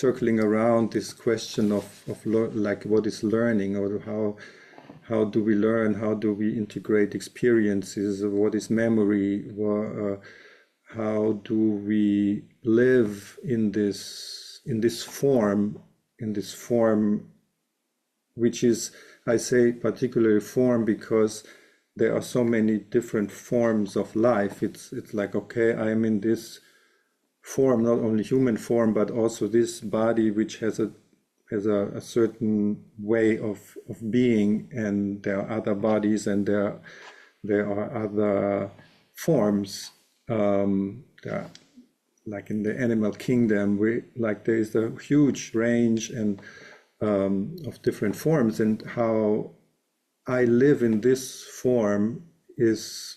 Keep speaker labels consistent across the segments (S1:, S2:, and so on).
S1: circling around this question of like what is learning, or how do we learn, how do we integrate experiences, what is memory, how do we live in this form, which is, I say particularly form because there are so many different forms of life. It's like, okay, I'm in this form, not only human form, but also this body which has a certain way of being, and there are other bodies, and there are other forms. Like in the animal kingdom, there is a huge range and of different forms, and how I live in this form has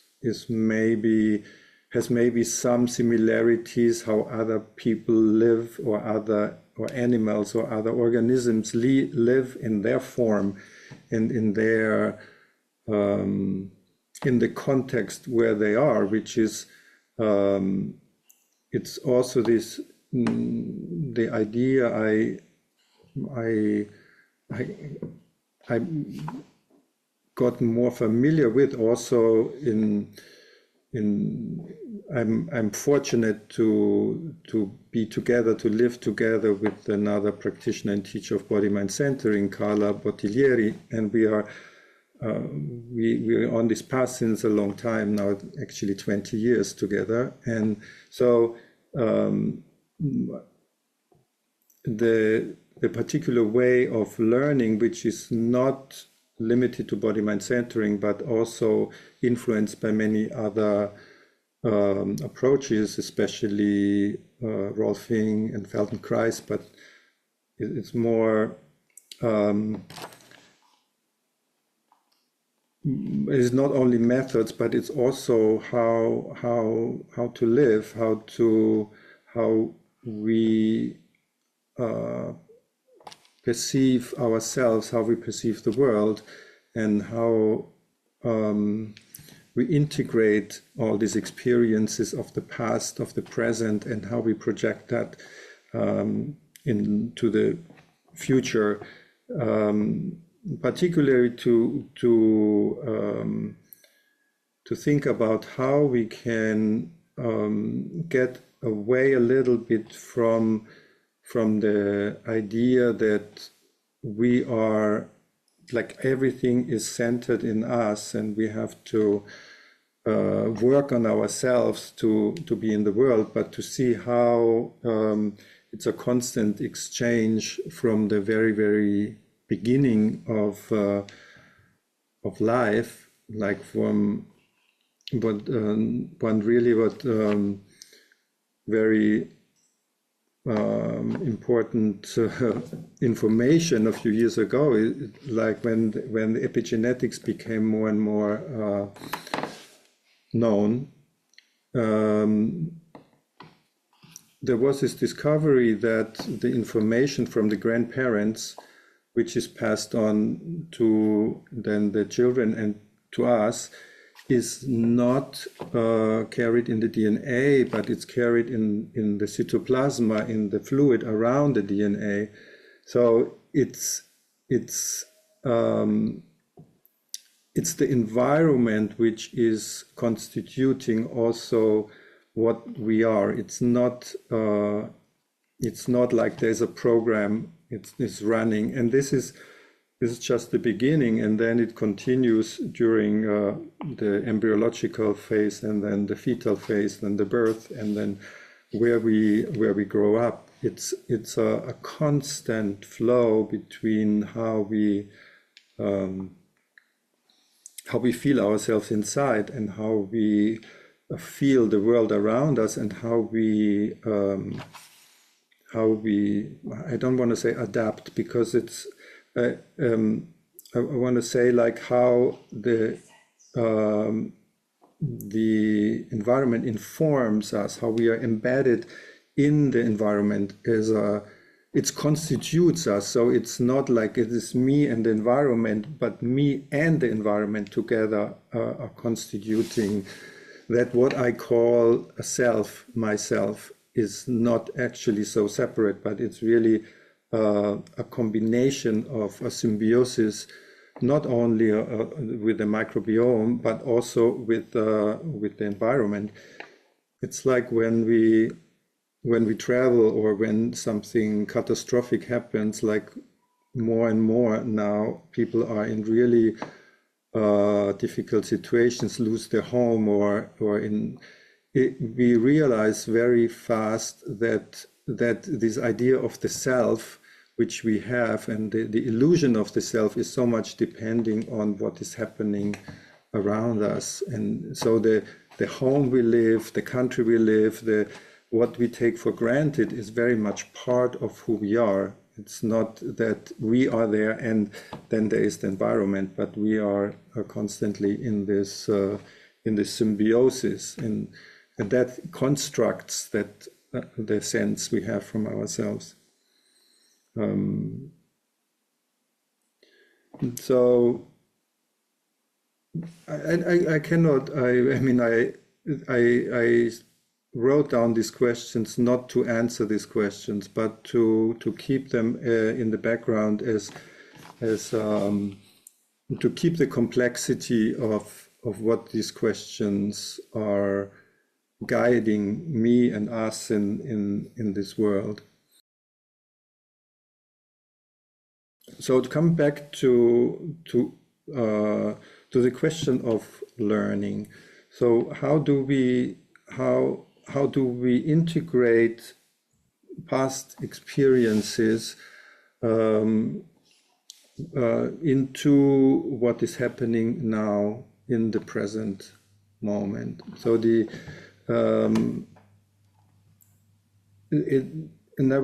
S1: maybe some similarities how other people live, or animals or other organisms live in their form, and in their in the context where they are, which is it's also this the idea I got more familiar with also I'm fortunate to be together, to live together with another practitioner and teacher of body-mind centering, Carla Bottiglieri, and we are on this path since a long time now, actually 20 years together. And so the particular way of learning, which is not limited to body-mind centering, but also influenced by many other approaches, especially Rolfing and Feldenkrais, but it's more it's not only methods, but it's also how to live, how we perceive ourselves, how we perceive the world, and how we integrate all these experiences of the past, of the present, and how we project that into the future, particularly to think about how we can get away a little bit from the idea that we are, like, everything is centered in us, and we have to work on ourselves to be in the world, but to see how it's a constant exchange from the very, very beginning of life, like from what very important information a few years ago, like when the epigenetics became more and more known, there was this discovery that the information from the grandparents, which is passed on to then the children and to us, is not carried in the DNA, but it's carried in the cytoplasma, in the fluid around the DNA. So it's the environment which is constituting also what we are. It's not like there's a program it's running, and this is just the beginning, and then it continues during the embryological phase, and then the fetal phase, then the birth, and then where we grow up. It's a constant flow between how we feel ourselves inside, and how we feel the world around us, and how we I don't want to say adapt, because it's I want to say like how the environment informs us, how we are embedded in the environment it constitutes us. So it's not like it is me and the environment, but me and the environment together are constituting that, what I call a self, myself. is not actually so separate, but it's really a combination of a symbiosis, not only with the microbiome, but also with the environment. It's like when we travel or when something catastrophic happens, like more and more now people are in really difficult situations, lose their home, or we realize very fast that this idea of the self which we have, and the illusion of the self, is so much depending on what is happening around us. And so the home we live, the country we live, what we take for granted is very much part of who we are. It's not that we are there and then there is the environment, but we are constantly in this symbiosis, and that constructs that the sense we have from ourselves. So I cannot. I mean I wrote down these questions not to answer these questions, but to keep them in the background as to keep the complexity of what these questions are guiding me and us in this world. So to come back to the question of learning. So how do we integrate past experiences into what is happening now in the present moment? So and I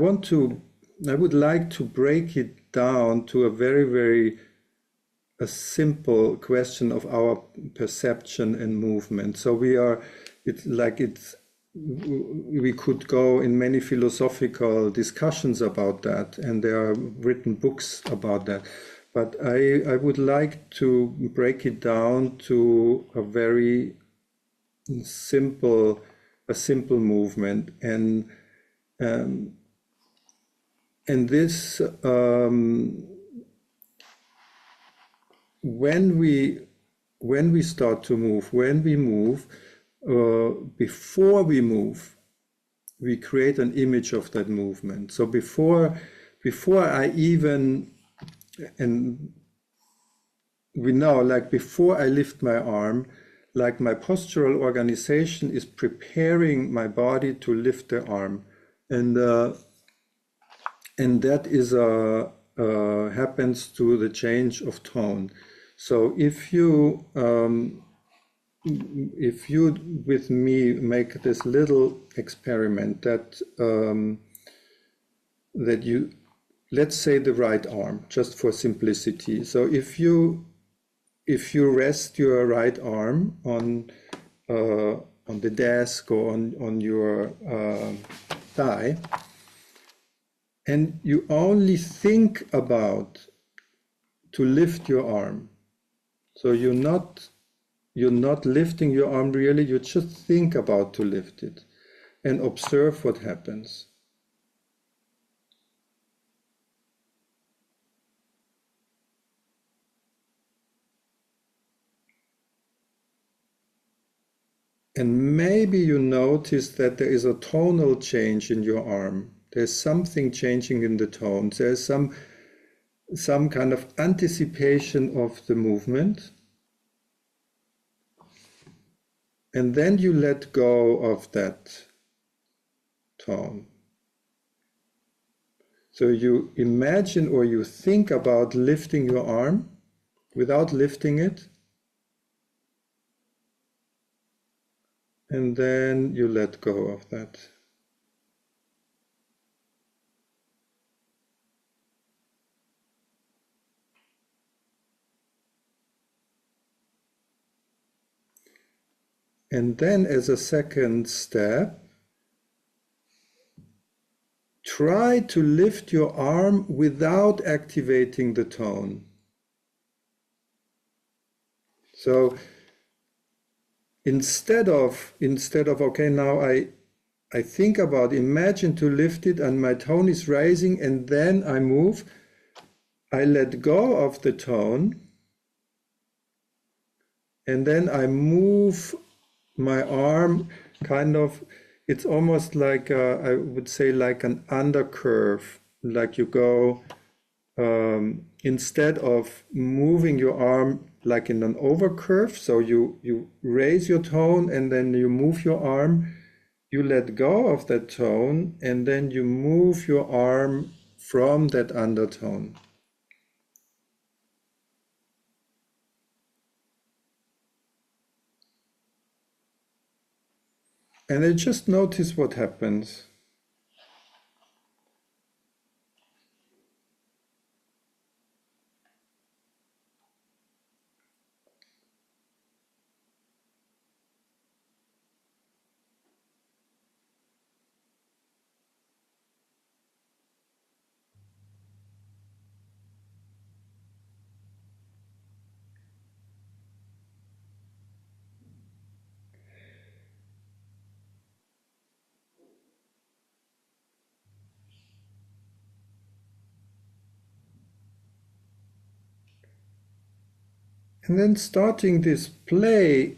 S1: would like to break it down to a very a simple question of our perception and movement. So we could go in many philosophical discussions about that, and there are written books about that. But I would like to break it down to a very simple movement, and this when we start to move, when we move, before we move, we create an image of that movement. So before I even, and we know, like before I lift my arm, like my postural organization is preparing my body to lift the arm, and that is happens to the change of tone. So if you with me make this little experiment that you, let's say the right arm, just for simplicity. So if you rest your right arm on the desk or on your thigh, and you only think about to lift your arm. So you're not lifting your arm really, you just think about to lift it and observe what happens. And maybe you notice that there is a tonal change in your arm. There's something changing in the tone. There's some kind of anticipation of the movement. And then you let go of that tone. So you imagine or you think about lifting your arm without lifting it. And then you let go of that. And then as a second step, try to lift your arm without activating the tone. So instead of okay, now I think about, imagine to lift it and my tone is rising and then I move. I let go of the tone and then I move my arm kind of, it's almost like, I would say like an undercurve, like you go, instead of moving your arm like in an overcurve, so you raise your tone and then you move your arm, you let go of that tone and then you move your arm from that undertone. And then just notice what happens. And then starting this play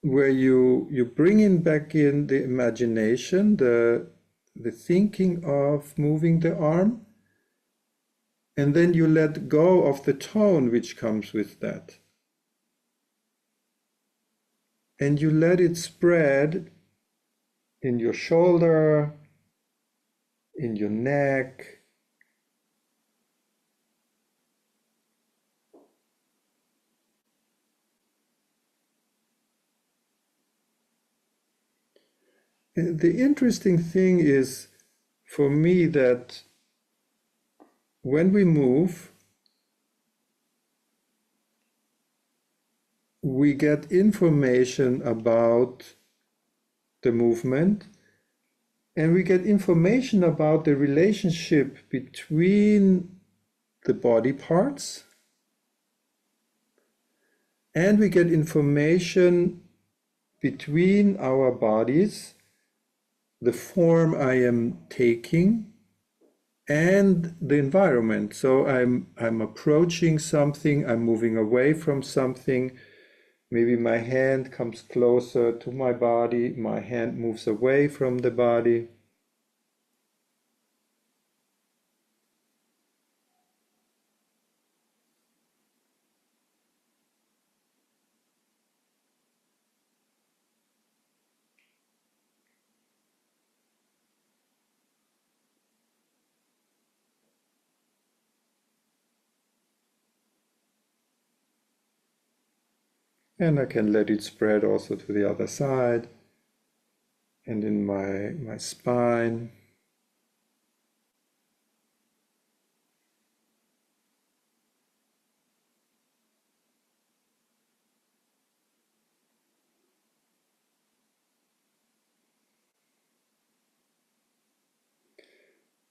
S1: where you bring in back in the imagination, the thinking of moving the arm, and then you let go of the tone which comes with that. And you let it spread in your shoulder, in your neck, the interesting thing is for me that when we move, we get information about the movement and we get information about the relationship between the body parts, and we get information between our bodies, the form I am taking, and the environment. So I'm approaching something, I'm moving away from something. Maybe my hand comes closer to my body, my hand moves away from the body. And I can let it spread also to the other side and in my spine.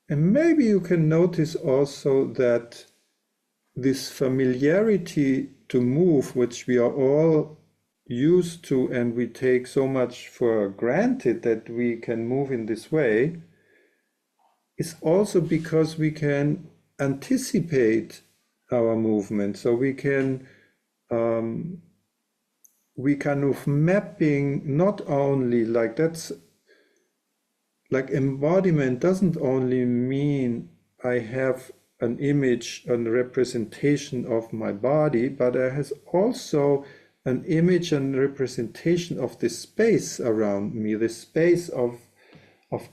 S1: And maybe you can notice also that this familiarity to move, which we are all used to and we take so much for granted that we can move in this way, is also because we can anticipate our movement. So we can kind of mapping not only like that's like embodiment doesn't only mean I have an image and representation of my body, but it has also an image and representation of the space around me, the space of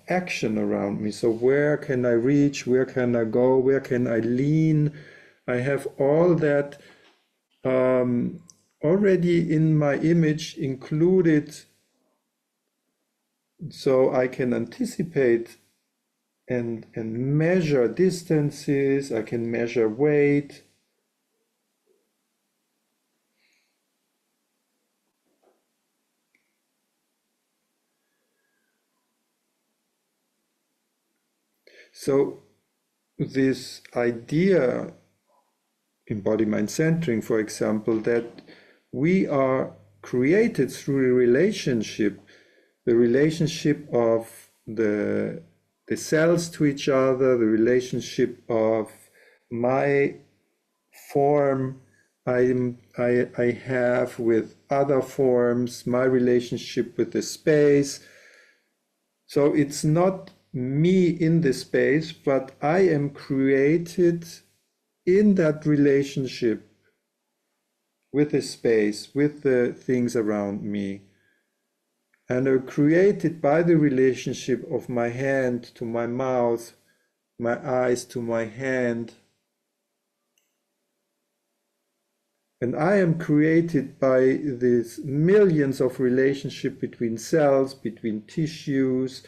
S1: action around me. So where can I reach? Where can I go? Where can I lean? I have all that already in my image included, so I can anticipate and measure distances, I can measure weight. So this idea in body mind centering, for example, that we are created through a relationship, the relationship of the cells to each other, the relationship of my form I have with other forms, my relationship with the space. So it's not me in the space, but I am created in that relationship with the space, with the things around me. And are created by the relationship of my hand to my mouth, my eyes to my hand. And I am created by these millions of relationships between cells, between tissues,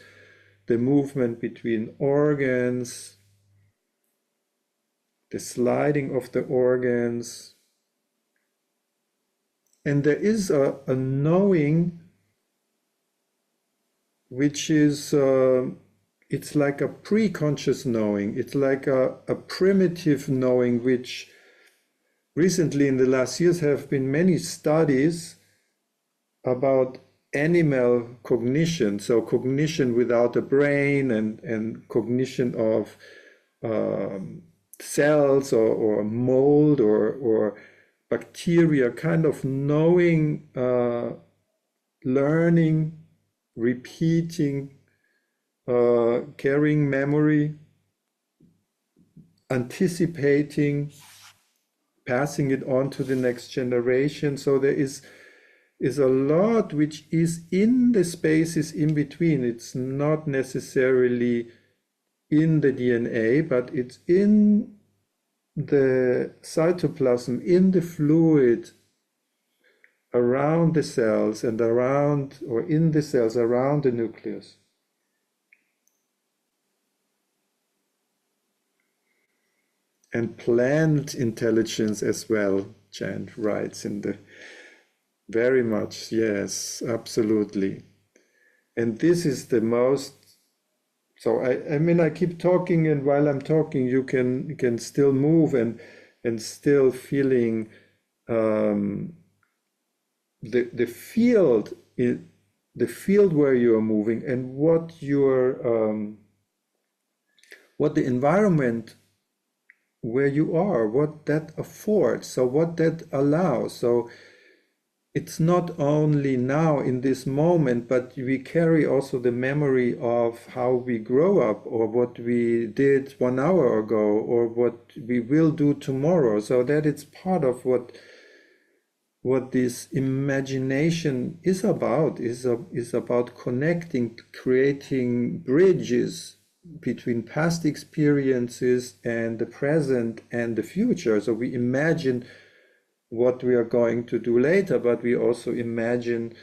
S1: the movement between organs, the sliding of the organs. And there is a knowing which is, it's like a pre-conscious knowing. It's like a primitive knowing, which recently in the last years have been many studies about animal cognition. So cognition without a brain and cognition of cells or mold or bacteria, kind of knowing, learning, repeating, carrying memory, anticipating, passing it on to the next generation. So there is a lot which is in the spaces in between. It's not necessarily in the DNA, but it's in the cytoplasm, in the fluid around the cells and around, or in the cells around the nucleus. And plant intelligence as well, Jan writes in the, very much, yes, absolutely. And this is the most, so I mean, I keep talking, and while I'm talking, you can still move and still feeling the field, the field where you are moving, and what the environment where you are, what that affords, so what that allows. So it's not only now in this moment, but we carry also the memory of how we grow up, or what we did 1 hour ago, or what we will do tomorrow. So that it's part of what this imagination is about, is about connecting, creating bridges between past experiences and the present and the future. So we imagine what we are going to do later, but we also imagine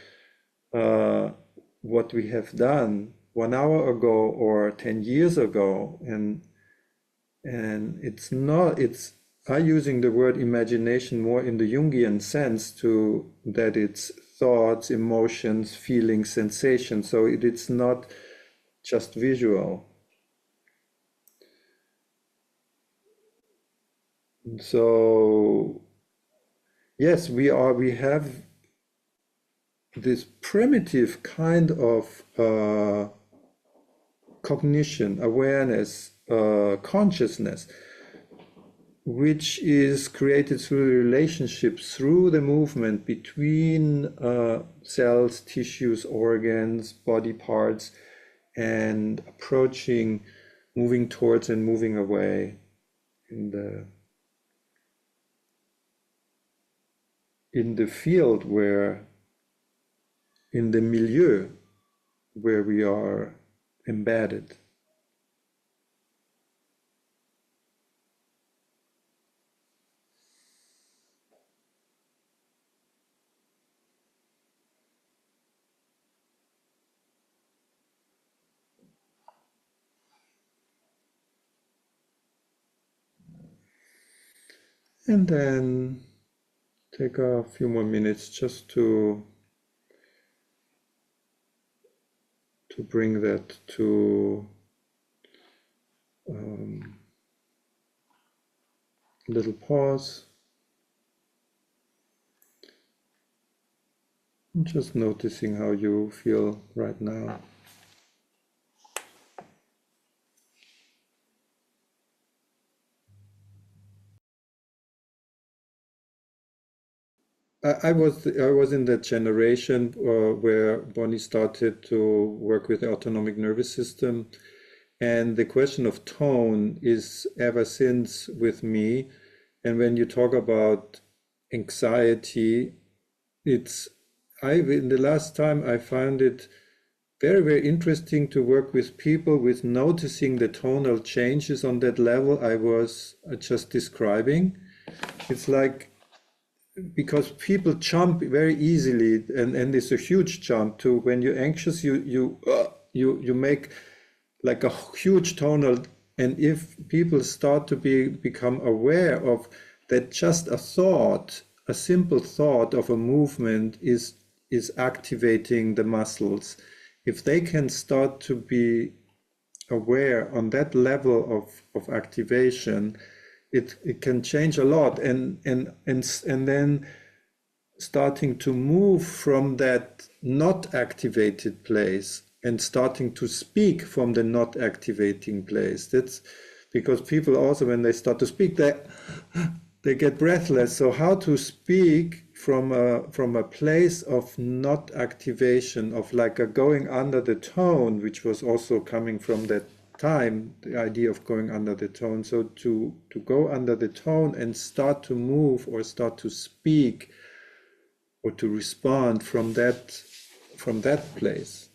S1: what we have done 1 hour ago or 10 years ago. And it's not, it's, I'm using the word imagination more in the Jungian sense, to that it's thoughts, emotions, feelings, sensations. So it's not just visual. So yes, we have this primitive kind of cognition, awareness, consciousness, which is created through the relationship, through the movement between cells, tissues, organs, body parts, and approaching, moving towards and moving away in the field where, in the milieu where we are embedded. And then take a few more minutes just to bring that to a little pause. Just noticing how you feel right now. I was in that generation where Bonnie started to work with the autonomic nervous system, and the question of tone is ever since with me. And when you talk about anxiety, it's I in the last time I found it very, very interesting to work with people with noticing the tonal changes on that level I was just describing. It's like because people jump very easily, and it's a huge jump to when you're anxious, you make like a huge tonal, and if people start to become aware of that, just a thought, a simple thought of a movement is activating the muscles. If they can start to be aware on that level of activation, it can change a lot, and then starting to move from that not activated place and starting to speak from the not activating place. That's because people also, when they start to speak, they get breathless. So how to speak from a place of not activation, of like a going under the tone, which was also coming from that time, the idea of going under the tone. So to go under the tone and start to move or start to speak or to respond from that place.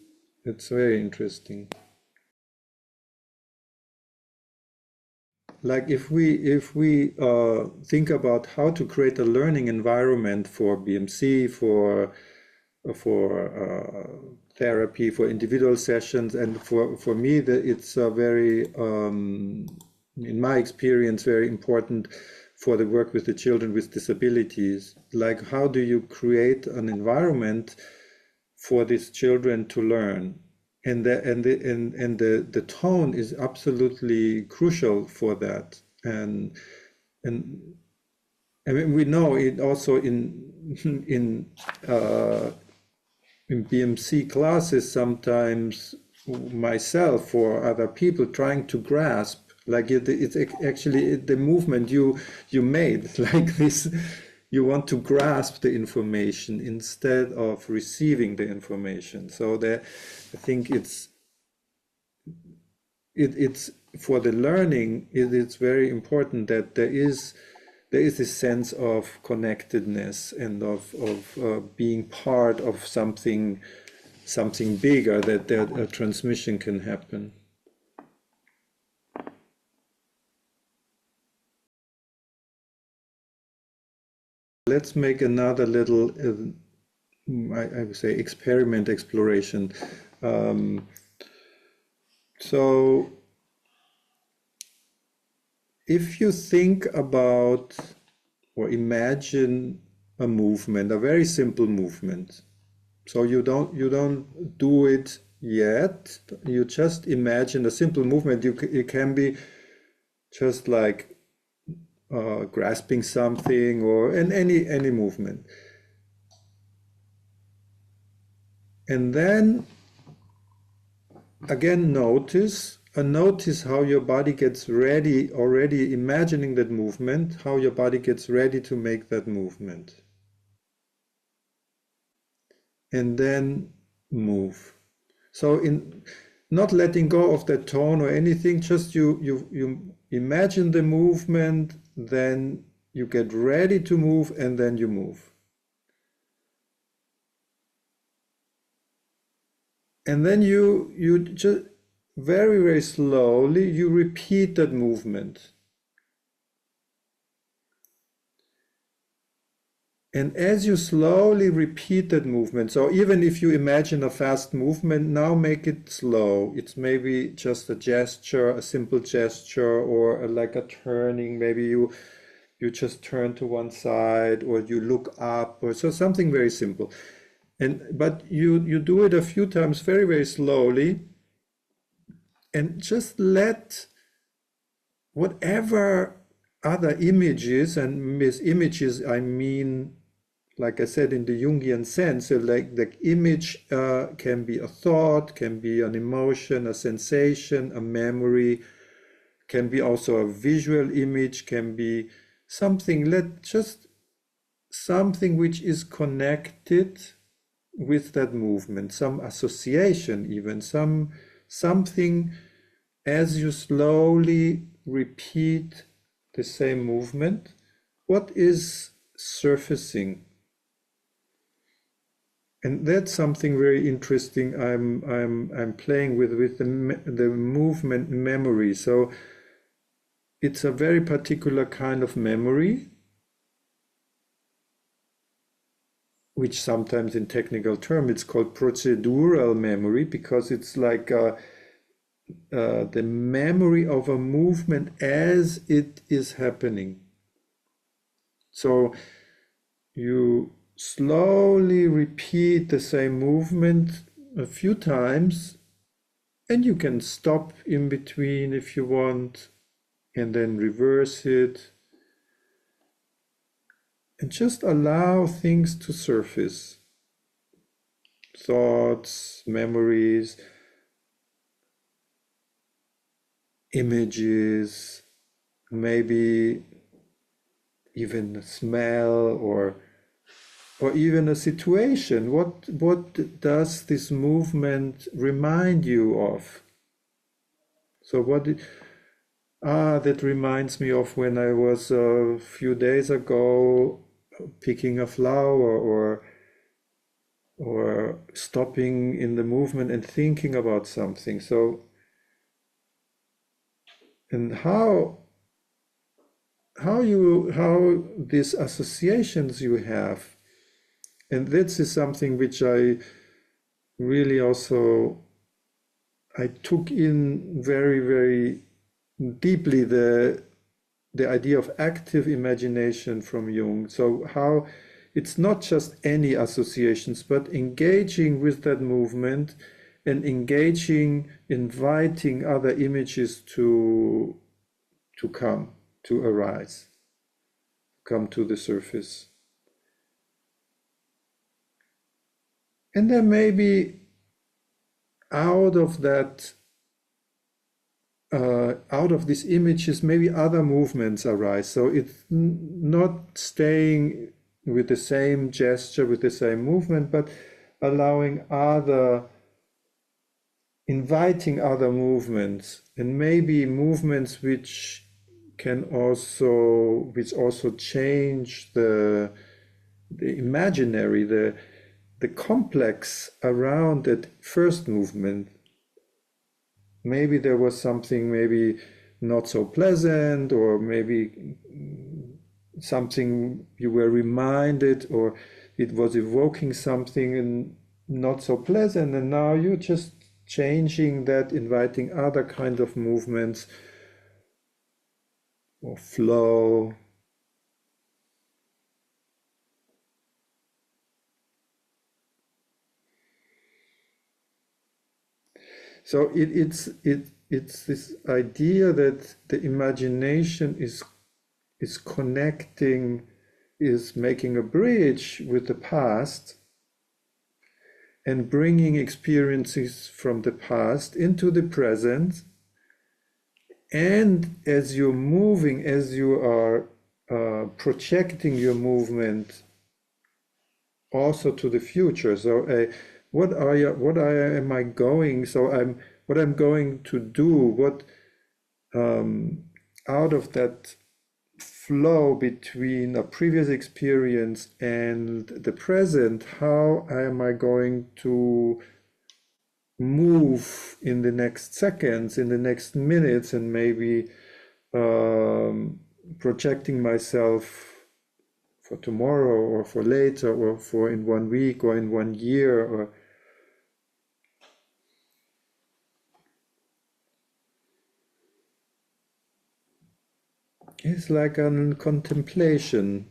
S1: It's very interesting. Like if we think about how to create a learning environment for BMC, for therapy, for individual sessions, and for me that it's a very in my experience very important for the work with the children with disabilities. Like how do you create an environment for these children to learn? And the tone is absolutely crucial for that. And I mean we know it also in uh, in BMC classes sometimes myself or other people trying to grasp, like it's actually the movement you made like this. You want to grasp the information instead of receiving the information. So that I think it's for the learning, it's very important that there is a sense of connectedness and of being part of something bigger, that a transmission can happen. Let's make another little, I would say, experiment exploration. Um, so if you think about or imagine a movement, a very simple movement. So you don't do it yet. You just imagine a simple movement. It can be just like grasping something or in any movement. And then again notice how your body gets ready, already imagining that movement, how your body gets ready to make that movement. And then move. So in not letting go of that tone or anything, just you imagine the movement, then you get ready to move, and then you move. And then you just very, very slowly you repeat that movement. And as you slowly repeat that movement, so even if you imagine a fast movement, now make it slow. It's maybe just a gesture, a simple gesture, or like a turning. Maybe you just turn to one side, or you look up, or so something very simple. But you do it a few times very, very slowly, and just let whatever other images, and with images I mean like I said, in the Jungian sense, so like image can be a thought, can be an emotion, a sensation, a memory, can be also a visual image, can be something, just something which is connected with that movement, some association, even something. As you slowly repeat the same movement, what is surfacing? And that's something very interesting. I'm playing with the movement memory. So it's a very particular kind of memory, which sometimes in technical term it's called procedural memory, because it's like the memory of a movement as it is happening. So you slowly repeat the same movement a few times, and you can stop in between if you want, and then reverse it, and just allow things to surface. Thoughts, memories, images, maybe even a smell, or even a situation. What does this movement remind you of? So that reminds me of when I was a few days ago picking a flower, or stopping in the movement and thinking about something. So, and how these associations you have, and this is something which I really also I took in very, very deeply, the idea of active imagination from Jung. So how it's not just any associations, but engaging with that movement and inviting other images to come, to arise, come to the surface. And then maybe out of that, out of these images, maybe other movements arise. So it's not staying with the same gesture, with the same movement, but allowing inviting other movements, and maybe movements which also change the imaginary, the complex around that first movement. Maybe there was something maybe not so pleasant, or maybe something you were reminded, or it was evoking something and not so pleasant, and now you're just changing that, inviting other kind of movements or flow. So it's this idea that the imagination is connecting, is making a bridge with the past, and bringing experiences from the past into the present. And as you're moving, as you are projecting your movement also to the future. So what am I going? So what I'm going to do? What out of that flow between a previous experience and the present, how am I going to move in the next seconds, in the next minutes, and maybe projecting myself for tomorrow, or for later, or for in 1 week, or in 1 year, or it's like a contemplation,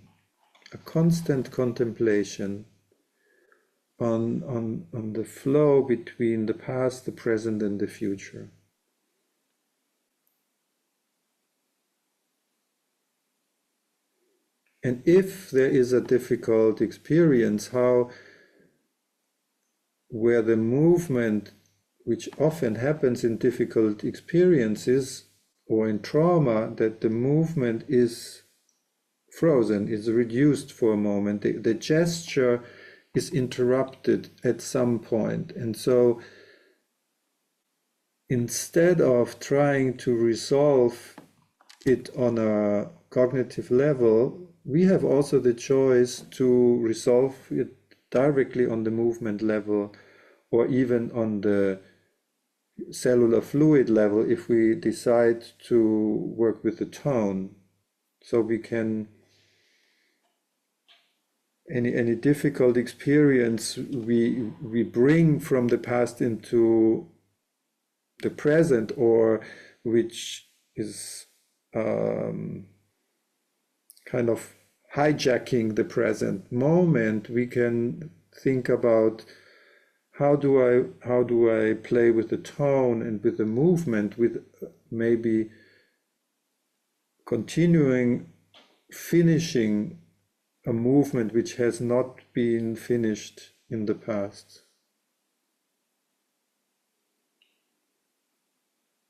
S1: a constant contemplation on the flow between the past, the present, and the future. And if there is a difficult experience, how, where the movement, which often happens in difficult experiences or in trauma, that the movement is frozen, is reduced for a moment. The gesture is interrupted at some point. And so instead of trying to resolve it on a cognitive level, we have also the choice to resolve it directly on the movement level, or even on the cellular fluid level if we decide to work with the tone. So we can, any difficult experience we bring from the past into the present, or which is kind of hijacking the present moment, we can think about how do I play with the tone and with the movement, with maybe finishing a movement which has not been finished in the past.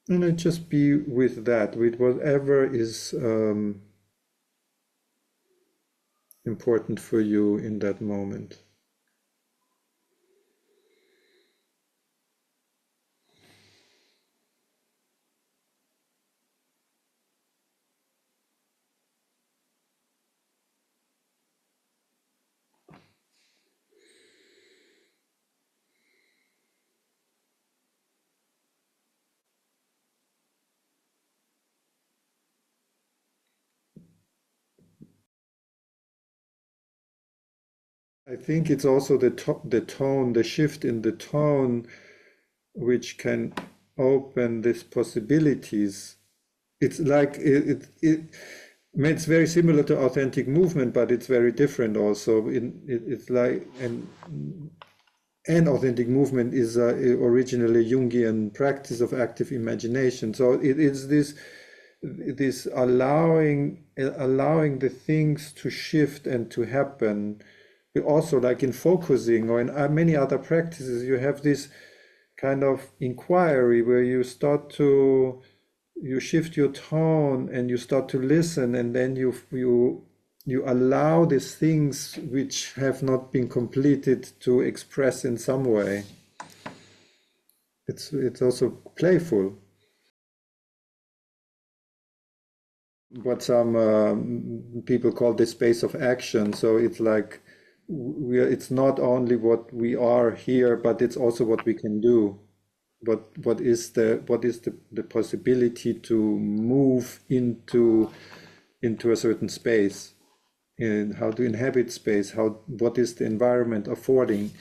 S1: And it just be with that, with whatever is important for you in that moment. I think it's also the tone, the shift in the tone, which can open these possibilities. It's like it's very similar to authentic movement, but it's very different also. It's like and authentic movement is originally a Jungian practice of active imagination. So it is this allowing the things to shift and to happen. Also, like in focusing or in many other practices, you have this kind of inquiry where you shift your tone and you start to listen, and then you allow these things which have not been completed to express in some way. It's also playful. What some people call the space of action. So it's like it's not only what we are here, but it's also what we can do. What is the possibility to move into a certain space, and how to inhabit space, what is the environment affording.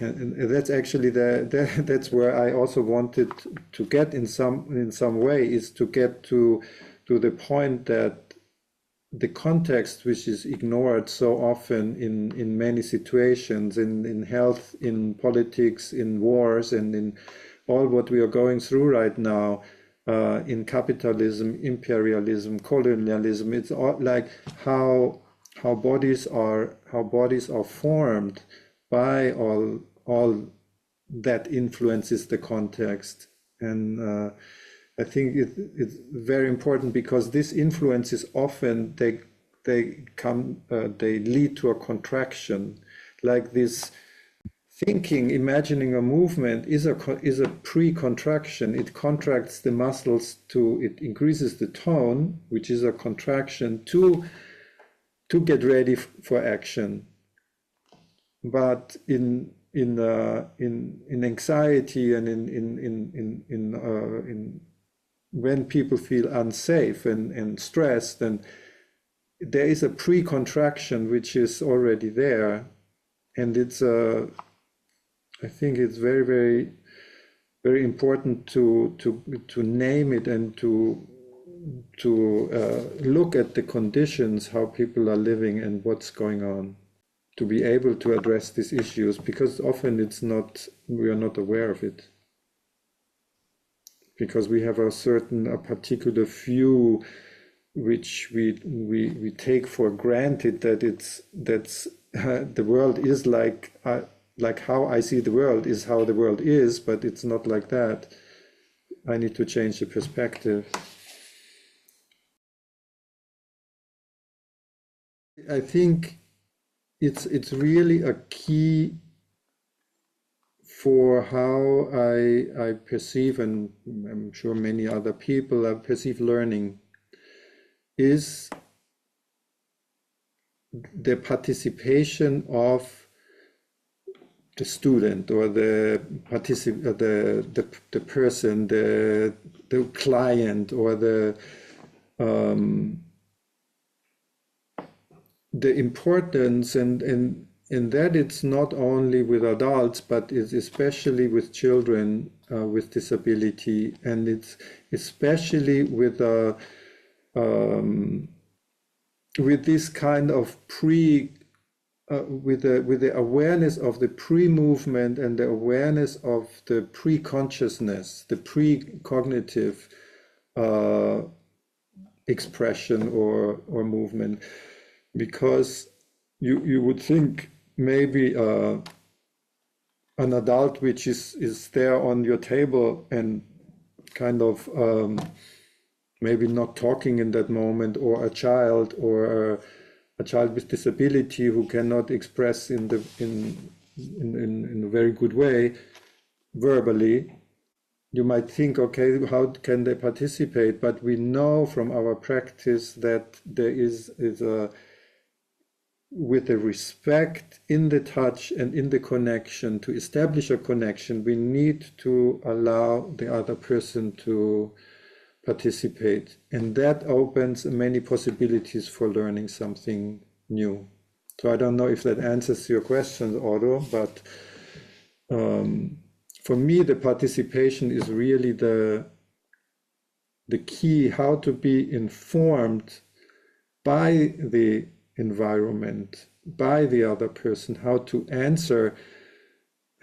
S1: And that's actually that's where I also wanted to get in some way, is to get to the point that the context, which is ignored so often in many situations, in health, in politics, in wars, and in all what we are going through right now, in capitalism, imperialism, colonialism. It's all like how bodies are formed by all that influences the context. And I think it's very important, because this influences often they lead to a contraction. Like this thinking, imagining a movement is a pre-contraction. It contracts the muscles it increases the tone, which is a contraction to get ready for action. But in anxiety and in when people feel unsafe and stressed, then there is a pre-contraction which is already there, and I think it's very, very, very important to name it, and to look at the conditions, how people are living and what's going on, to be able to address these issues, because often we are not aware of it, because we have a particular view which we take for granted, that that's the world is like how I see the world is how the world is, but it's not like that. I need to change the perspective. I think it's really a key for how I perceive, and I'm sure many other people perceive learning, is the participation of the student, or the person, the client, or the importance, and that it's not only with adults, but it's especially with children with disability, and it's especially with this kind of with the awareness of the pre-movement, and the awareness of the pre-consciousness, the pre-cognitive expression or movement. Because you would think maybe an adult which is there on your table and kind of maybe not talking in that moment, or a child with disability who cannot express in a very good way verbally, you might think, okay, how can they participate? But we know from our practice that there is a, with the respect in the touch and in the connection, to establish a connection, we need to allow the other person to participate. And that opens many possibilities for learning something new. So I don't know if that answers your question, Otto, but for me, the participation is really the key, how to be informed by the environment, by the other person, how to answer,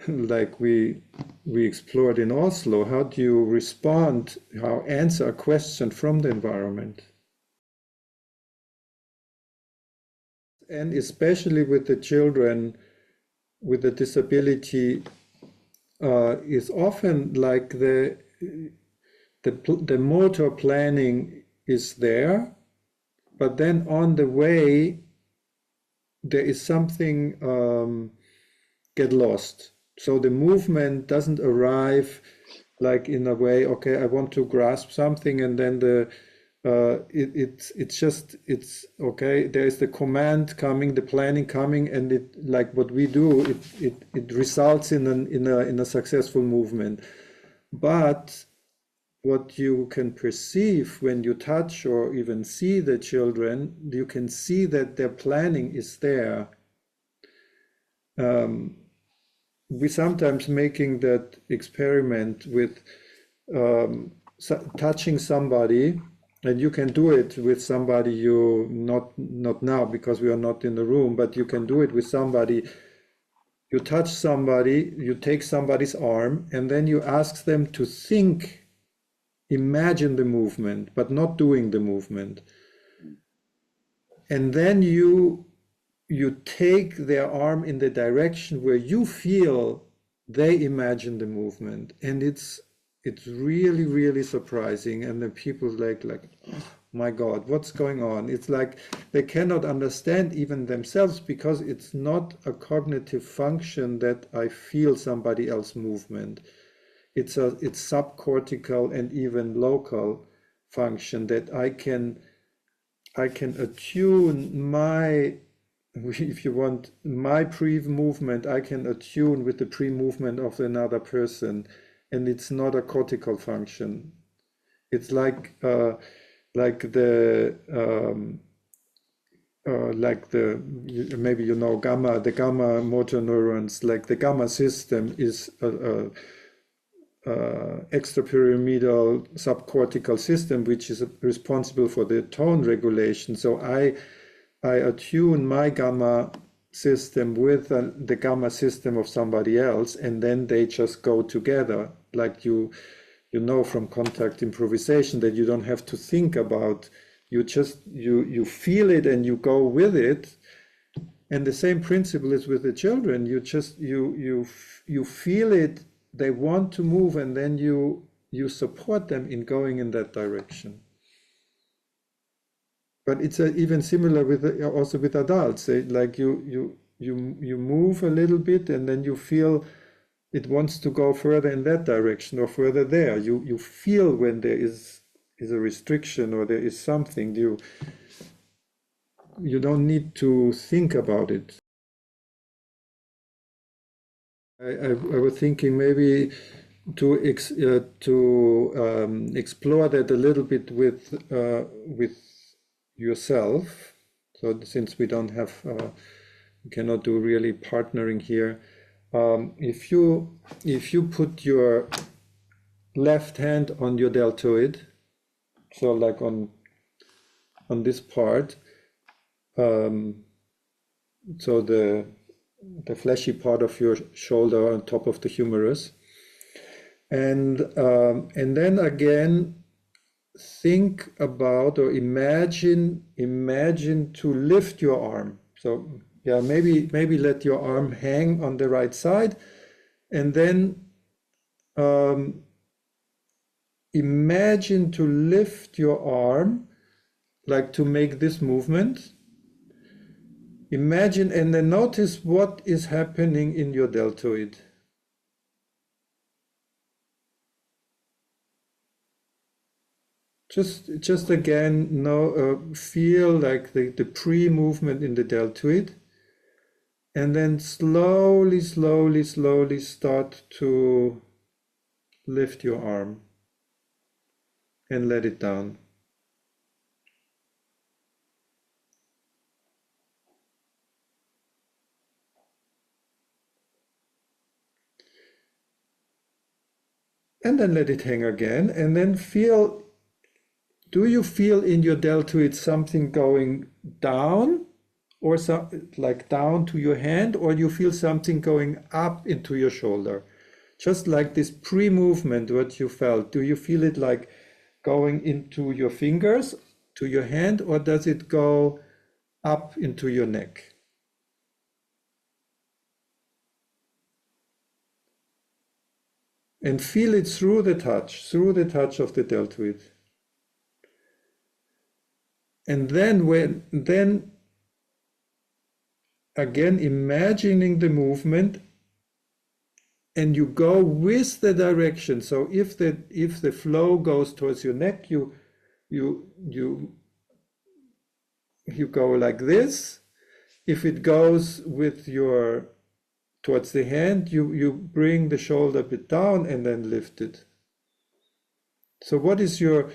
S1: like we explored in Oslo. How do you respond, how answer a question from the environment? And especially with the children with a disability, is often like the motor planning is there, but then on the way there is something get lost. So the movement doesn't arrive like in a way, okay, I want to grasp something, and then it's okay, there is the command coming, the planning coming, and it, like what we do, it results in a successful movement. But what you can perceive when you touch or even see the children, you can see that their planning is there. We sometimes making that experiment with touching somebody, and you can do it with somebody you not now because we are not in the room, but you can do it with somebody. You touch somebody, you take somebody's arm, and then you ask them to think, imagine the movement, but not doing the movement. And then you take their arm in the direction where you feel they imagine the movement, and it's really, really surprising. And the people like, oh my God, what's going on? It's like they cannot understand even themselves, because it's not a cognitive function that I feel somebody else's movement. It's subcortical and even local function that I can attune my, if you want, my pre-movement, I can attune with the pre-movement of another person, and it's not a cortical function. It's like the maybe you know the gamma motor neurons, like the gamma system is extrapyramidal subcortical system, which is responsible for the tone regulation. So I attune my gamma system with the gamma system of somebody else, and then they just go together. Like you know from contact improvisation that you don't have to think about you feel it and you go with it. And the same principle is with the children. You feel it, they want to move, and then you support them in going in that direction. But it's even similar with also with adults. Like you move a little bit, and then you feel it wants to go further in that direction or further there. You feel when there is a restriction or there is something. You don't need to think about it. I was thinking maybe to explore that a little bit with yourself. So since we don't have, we cannot do really partnering here. If you put your left hand on your deltoid, so like on this part, so the fleshy part of your shoulder on top of the humerus, and then again think about or imagine to lift your arm. So yeah, maybe let your arm hang on the right side, and then imagine to lift your arm, like to make this movement. Imagine, and then notice what is happening in your deltoid. Just again, feel like the pre-movement in the deltoid, and then slowly start to lift your arm and let it down. And then let it hang again, and then feel, do you feel in your deltoid something going down, or like down to your hand, or do you feel something going up into your shoulder? Just like this pre-movement, what you felt, do you feel it like going into your fingers, to your hand, or does it go up into your neck? And feel it through the touch of the deltoid. And then again imagining the movement, and you go with the direction. So if the flow goes towards your neck, you go like this. If it goes with your towards the hand, you bring the shoulder a bit down and then lift it. So what is your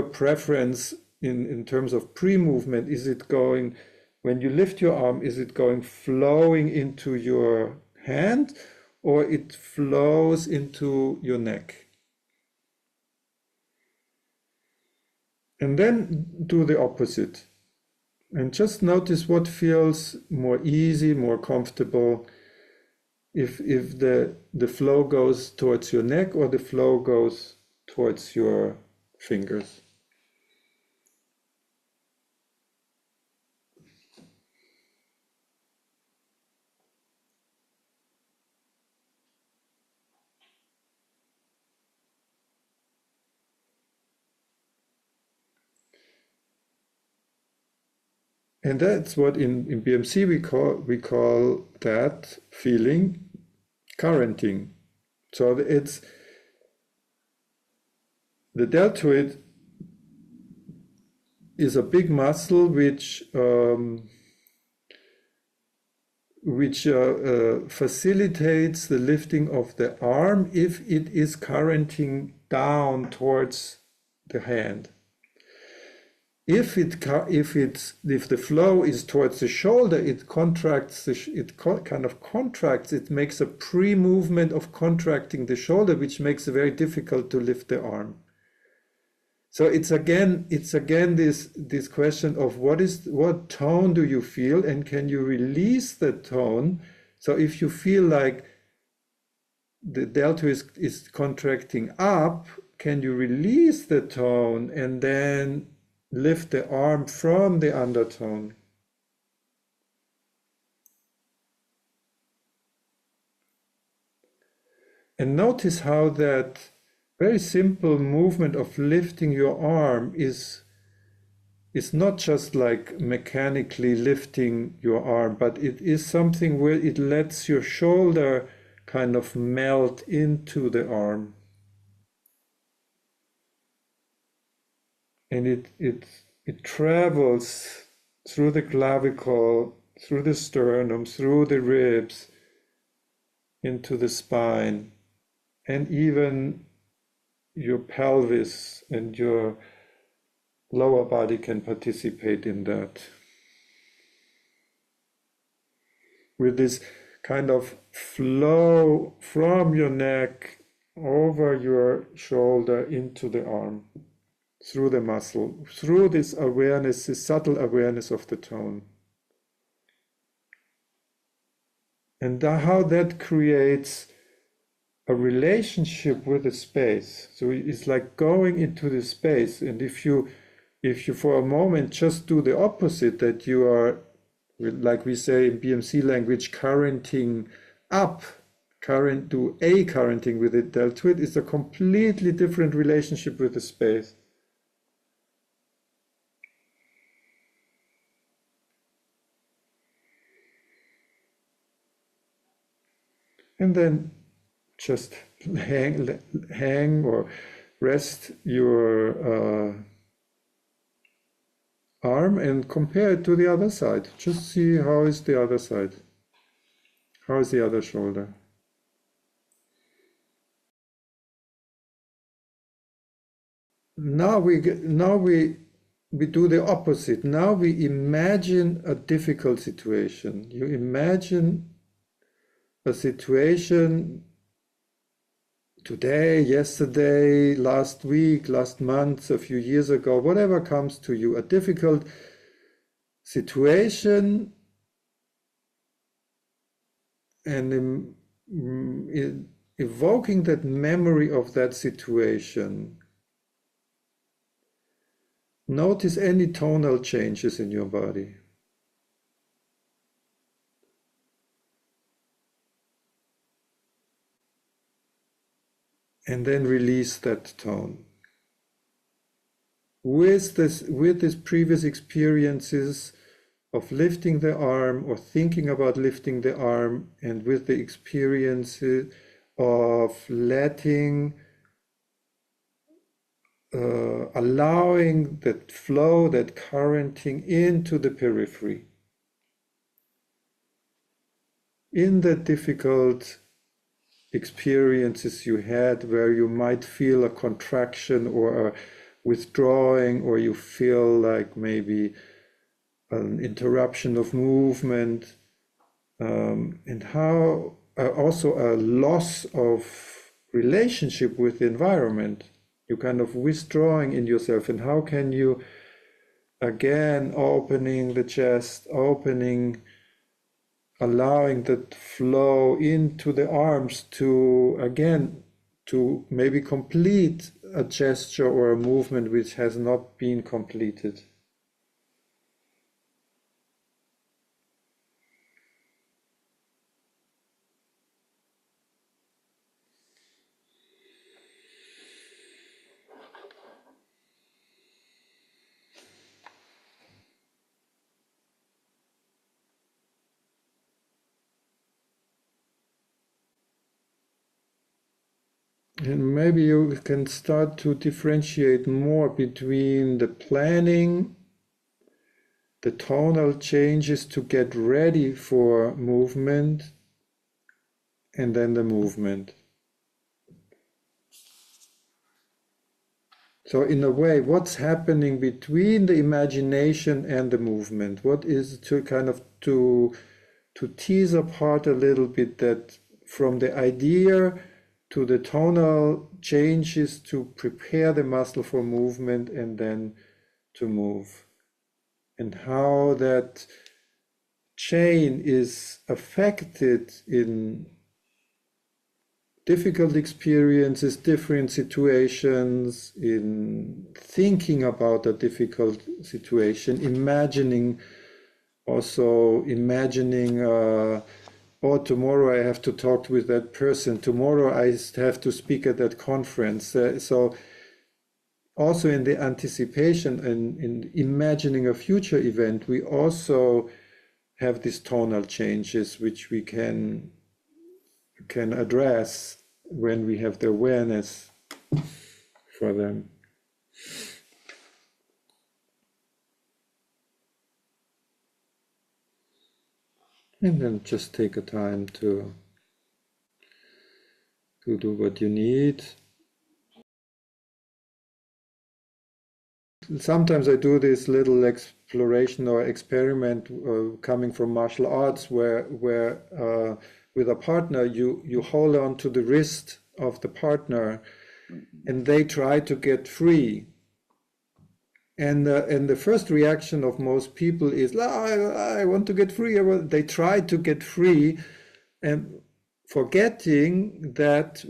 S1: preference in terms of pre-movement? Is it going, when you lift your arm, is it going flowing into your hand, or it flows into your neck? And then do the opposite. And just notice what feels more easy, more comfortable, if the flow goes towards your neck or the flow goes towards your fingers. And that's what in BMC we call that feeling currenting. So it's the deltoid is a big muscle which facilitates the lifting of the arm if it is currenting down towards the hand. If the flow is towards the shoulder, it contracts. It makes a pre-movement of contracting the shoulder, which makes it very difficult to lift the arm. So it's again this question of what tone do you feel, and can you release the tone? So if you feel like the deltoid is contracting up, can you release the tone and then lift the arm from the undertone. And notice how that very simple movement of lifting your arm is not just like mechanically lifting your arm, but it is something where it lets your shoulder kind of melt into the arm. And it travels through the clavicle, through the sternum, through the ribs, into the spine, and even your pelvis and your lower body can participate in that. With this kind of flow from your neck over your shoulder into the arm, through the muscle, through this awareness, this subtle awareness of the tone. And how that creates a relationship with the space. So it's like going into the space. And if you for a moment just do the opposite, that you are, like we say in BMC language, currenting up, do a currenting with it, dealt with, is a completely different relationship with the space. And then just hang or rest your arm and compare it to the other side. Just see how is the other side. How is the other shoulder? Now we do the opposite. Now we imagine a difficult situation. You imagine a situation today, yesterday, last week, last month, a few years ago, whatever comes to you, a difficult situation, and evoking that memory of that situation. Notice any tonal changes in your body. And then release that tone. With these previous experiences of lifting the arm or thinking about lifting the arm, and with the experiences of letting, allowing that flow, that currenting into the periphery. In the difficult experiences you had where you might feel a contraction or a withdrawing, or you feel like maybe an interruption of movement, and how also a loss of relationship with the environment. You kind of withdrawing in yourself, and how can you again opening the chest, allowing that flow into the arms to maybe complete a gesture or a movement which has not been completed. And maybe you can start to differentiate more between the planning, the tonal changes to get ready for movement, and then the movement. So in a way, what's happening between the imagination and the movement? What is to tease apart a little bit that from the idea to the tonal changes to prepare the muscle for movement and then to move. And how that chain is affected in difficult experiences, different situations, in thinking about a difficult situation, imagining, also imagining, oh, tomorrow I have to talk with that person, tomorrow I have to speak at that conference. So also in the anticipation and in imagining a future event, we also have these tonal changes which we can address when we have the awareness for them. And then just take a time to do what you need. Sometimes I do this little exploration or experiment coming from martial arts where with a partner you hold on to the wrist of the partner and they try to get free. And the first reaction of most people is, I want to get free. They try to get free and forgetting that,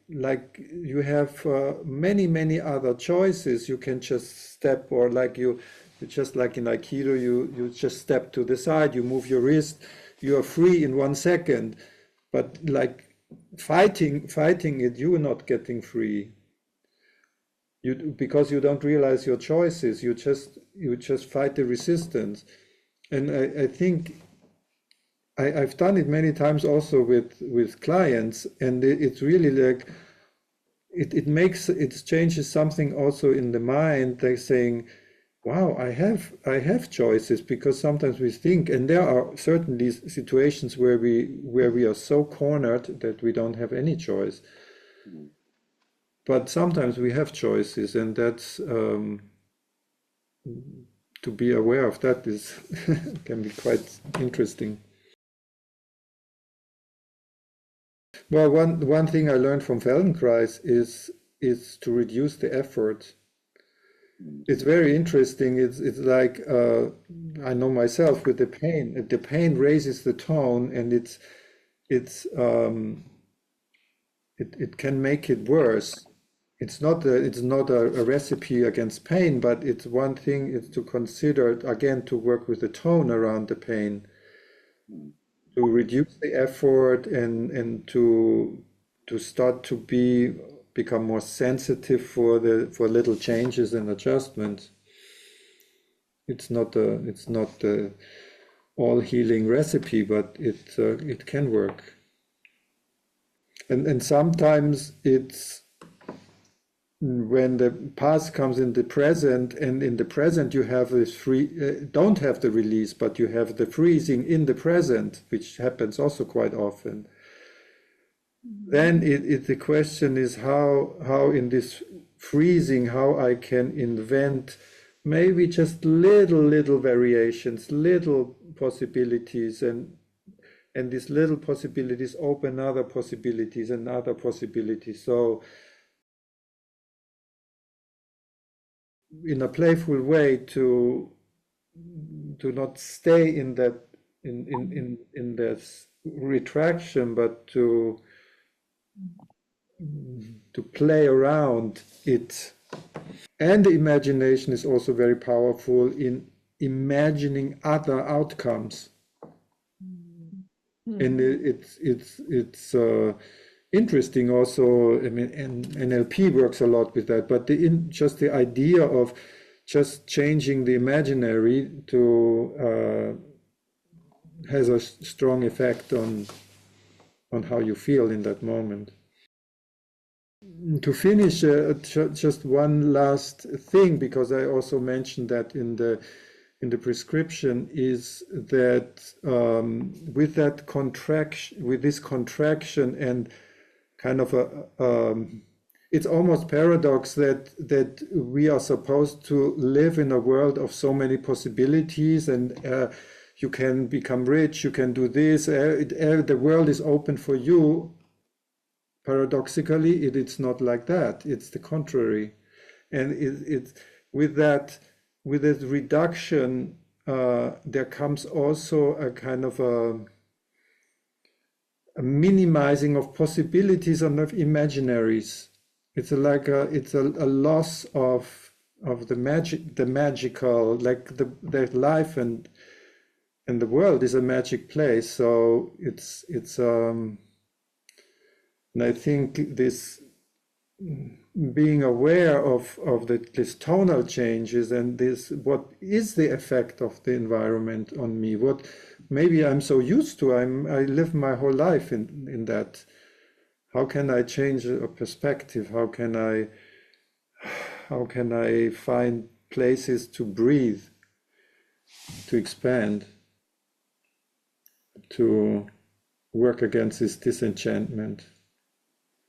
S1: like you have many other choices. You can just step, or like you just like in Aikido, you just step to the side, you move your wrist, you are free in 1 second. But like fighting it, you are not getting free. Because you don't realize your choices, you just fight the resistance. And I think I've done it many times also with clients, and it's really like it changes something also in the mind. They're saying, wow, I have choices, because sometimes we think, and there are certainly situations where we are so cornered that we don't have any choice. But sometimes we have choices, and that's to be aware of that is can be quite interesting. Well, one thing I learned from Feldenkrais is to reduce the effort. It's very interesting. It's like I know myself with the pain. The pain raises the tone, and it can make it worse. It's not a recipe against pain, but it's one thing is to consider, again, to work with the tone around the pain, to reduce the effort and to start to become more sensitive for little changes and adjustments. It's not the all healing recipe, but it can work. And sometimes it's when the past comes in the present, and in the present you have this don't have the release, but you have the freezing in the present, which happens also quite often. Then the question is how in this freezing, how I can invent maybe just little variations, little possibilities, and these little possibilities open other possibilities and other possibilities. So in a playful way to not stay in that in this retraction, but to play around it. And the imagination is also very powerful in imagining other outcomes. And it's interesting also. I mean, NLP works a lot with that, but just the idea of just changing the imaginary to has a strong effect on how you feel in that moment. To finish, just one last thing, because I also mentioned that in the prescription, is that with this contraction and kind of it's almost paradox that we are supposed to live in a world of so many possibilities, and you can become rich, you can do this, the world is open for you. Paradoxically, it's not like that. It's the contrary, and it's with that reduction, there comes also a kind of a minimizing of possibilities and of imaginaries. It's a loss of the magical, like the life and the world is a magic place. So and I think this being aware of this tonal changes and this, what is the effect of the environment on me? What maybe I'm so used to, I live my whole life in that. How can I change a perspective? How can I find places to breathe, to expand, to work against this disenchantment?